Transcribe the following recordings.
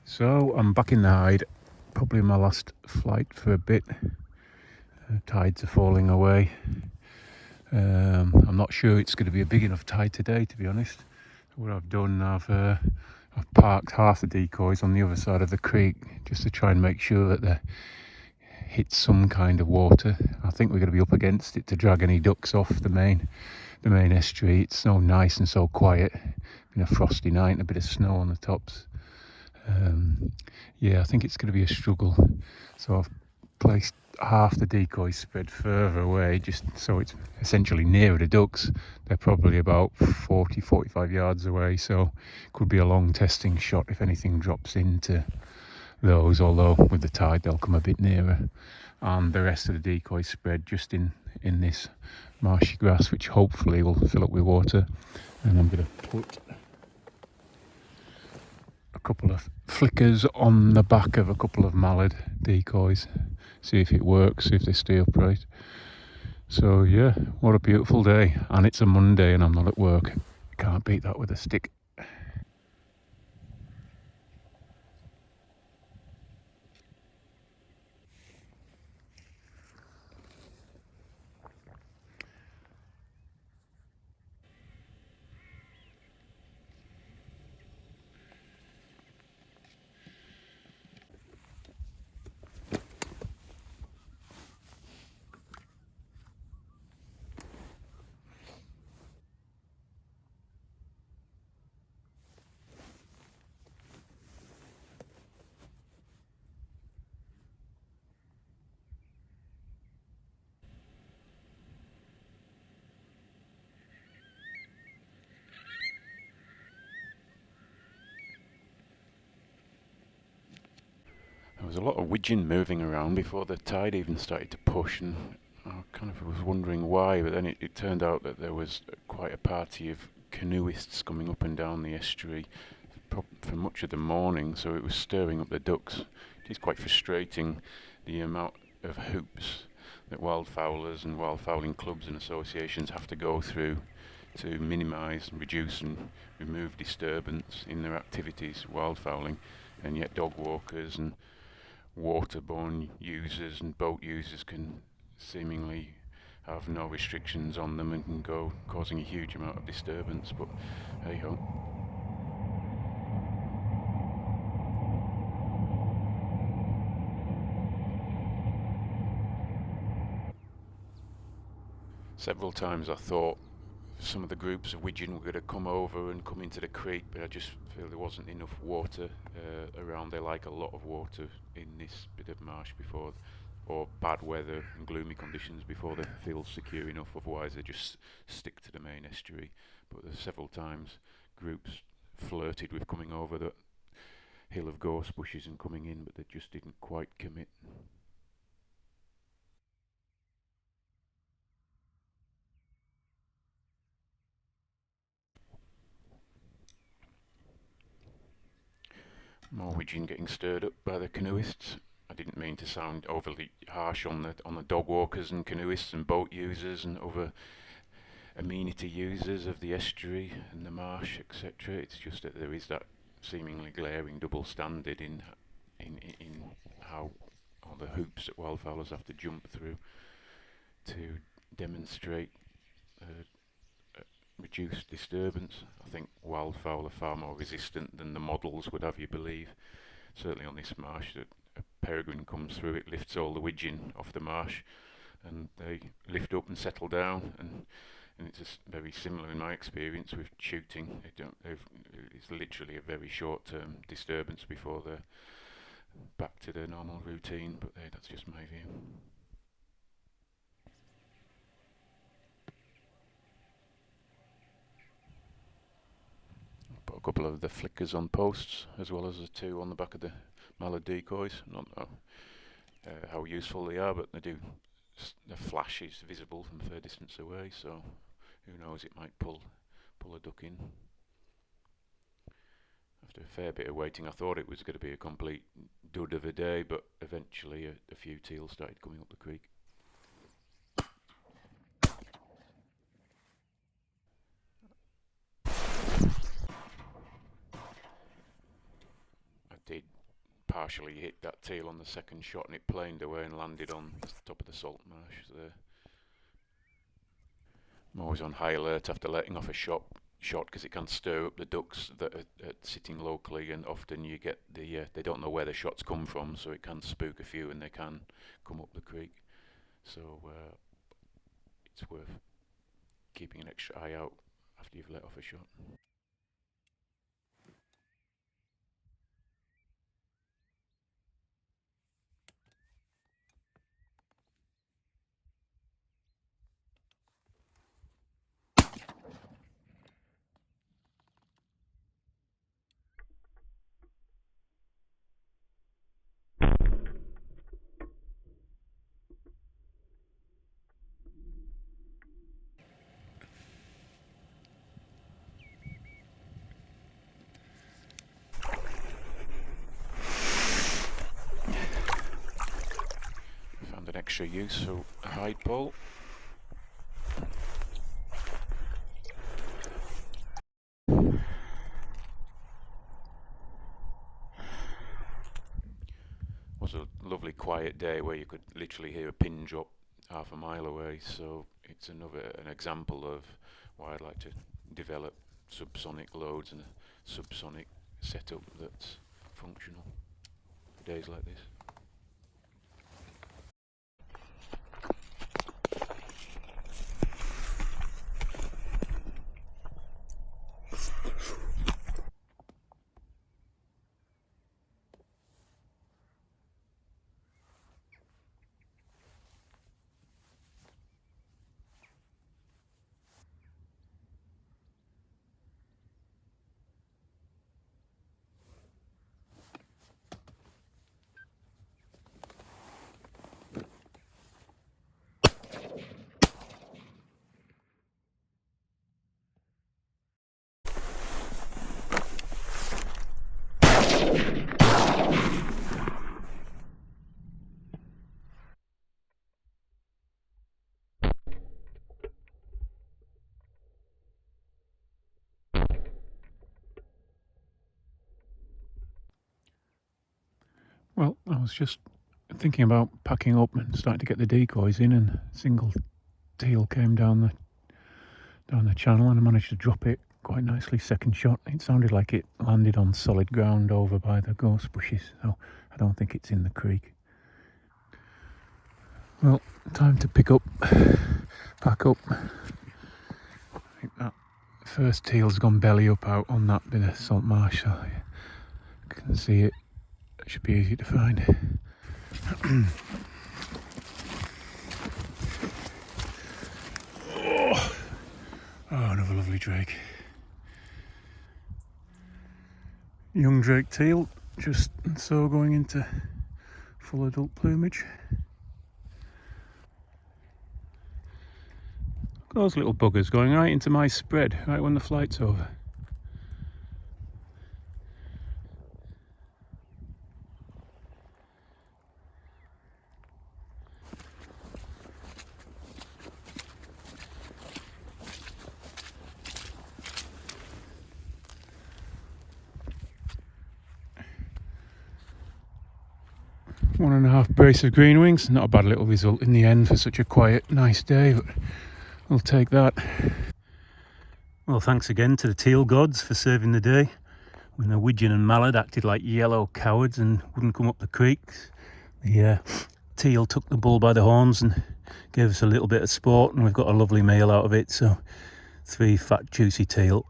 So I'm back in the hide, probably my last flight for a bit. Tides are falling away. I'm not sure it's going to be a big enough tide today, to be honest. What I've done, I've parked half the decoys on the other side of the creek just to try and make sure that they hit some kind of water. I think we're going to be up against it to drag any ducks off the main estuary. It's so nice and so quiet. Been a frosty night and a bit of snow on the tops. Yeah, I think it's going to be a struggle. So I've placed half the decoys spread further away, just so it's essentially nearer the ducks. They're probably about 40-45 yards away, so it could be a long testing shot if anything drops into those, although with the tide they'll come a bit nearer. And the rest of the decoys spread just in this marshy grass, which hopefully will fill up with water. And I'm going to put a couple of flickers on the back of a couple of mallard decoys, see if it works, see if they stay upright. So yeah, what a beautiful day, and it's a Monday and I'm not at work. Can't beat that with a stick. There was a lot of widgeon moving around before the tide even started to push, and I kind of was wondering why, but then it turned out that there was quite a party of canoeists coming up and down the estuary for much of the morning, so it was stirring up the ducks. It is quite frustrating, the amount of hoops that wildfowlers and wildfowling clubs and associations have to go through to minimise, reduce and remove disturbance in their activities, wildfowling, and yet dog walkers and waterborne users and boat users can seemingly have no restrictions on them and can go causing a huge amount of disturbance, but hey ho. Several times I thought some of the groups of widgeon were going to come over and come into the creek, but I just feel there wasn't enough water around. They like a lot of water in this bit of marsh before, or bad weather and gloomy conditions before they feel secure enough, otherwise they just stick to the main estuary. But there's several times groups flirted with coming over the hill of gorse bushes and coming in, but they just didn't quite commit. More widgeon getting stirred up by the canoeists. I didn't mean to sound overly harsh on the dog walkers and canoeists and boat users and other amenity users of the estuary and the marsh, etc. It's just that there is that seemingly glaring double standard in how all the hoops that wildfowlers have to jump through to demonstrate reduced disturbance. I think wildfowl are far more resistant than the models would have you believe. Certainly on this marsh, that a peregrine comes through, it lifts all the widgeon off the marsh, and they lift up and settle down. And it's just very similar in my experience with shooting. It's literally a very short-term disturbance before they're back to their normal routine. But that's just my view. Put a couple of the flickers on posts, as well as the two on the back of the mallard decoys. Not know how useful they are, but the flash is visible from a fair distance away, so who knows, it might pull a duck in. After a fair bit of waiting, I thought it was going to be a complete dud of a day, but eventually a few teal started coming up the creek. I did partially hit that teal on the second shot, and it planed away and landed on the top of the salt marsh there. I'm always on high alert after letting off a shot because it can stir up the ducks that are sitting locally, and often you get they don't know where the shots come from, so it can spook a few and they can come up the creek. So it's worth keeping an extra eye out after you've let off a shot. Found an extra use for a hide pole. Was a lovely quiet day where you could literally hear a pin drop half a mile away, so it's an example of why I'd like to develop subsonic loads and a subsonic setup that's functional for days like this. Well, I was just thinking about packing up and starting to get the decoys in, and a single teal came down the channel, and I managed to drop it quite nicely. Second shot, it sounded like it landed on solid ground over by the gorse bushes, so I don't think it's in the creek. Well, time to pack up. I think that first teal's gone belly up out on that bit of salt marsh, so I can see it. It should be easy to find. Oh, another lovely drake. Young drake teal, just so going into full adult plumage. Those little buggers going right into my spread, right when the flight's over. One and a half brace of green wings, not a bad little result in the end for such a quiet, nice day, but we'll take that. Well, thanks again to the teal gods for saving the day. When the widgeon and mallard acted like yellow cowards and wouldn't come up the creeks, the teal took the bull by the horns and gave us a little bit of sport, and we've got a lovely meal out of it. So 3 fat juicy teal,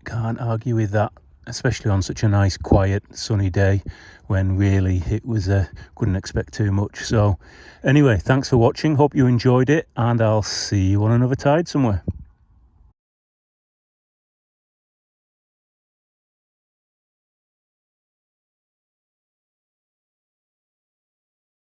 can't argue with that, especially on such a nice quiet sunny day when really it was couldn't expect too much. So anyway, thanks for watching, hope you enjoyed it, and I'll see you on another tide somewhere.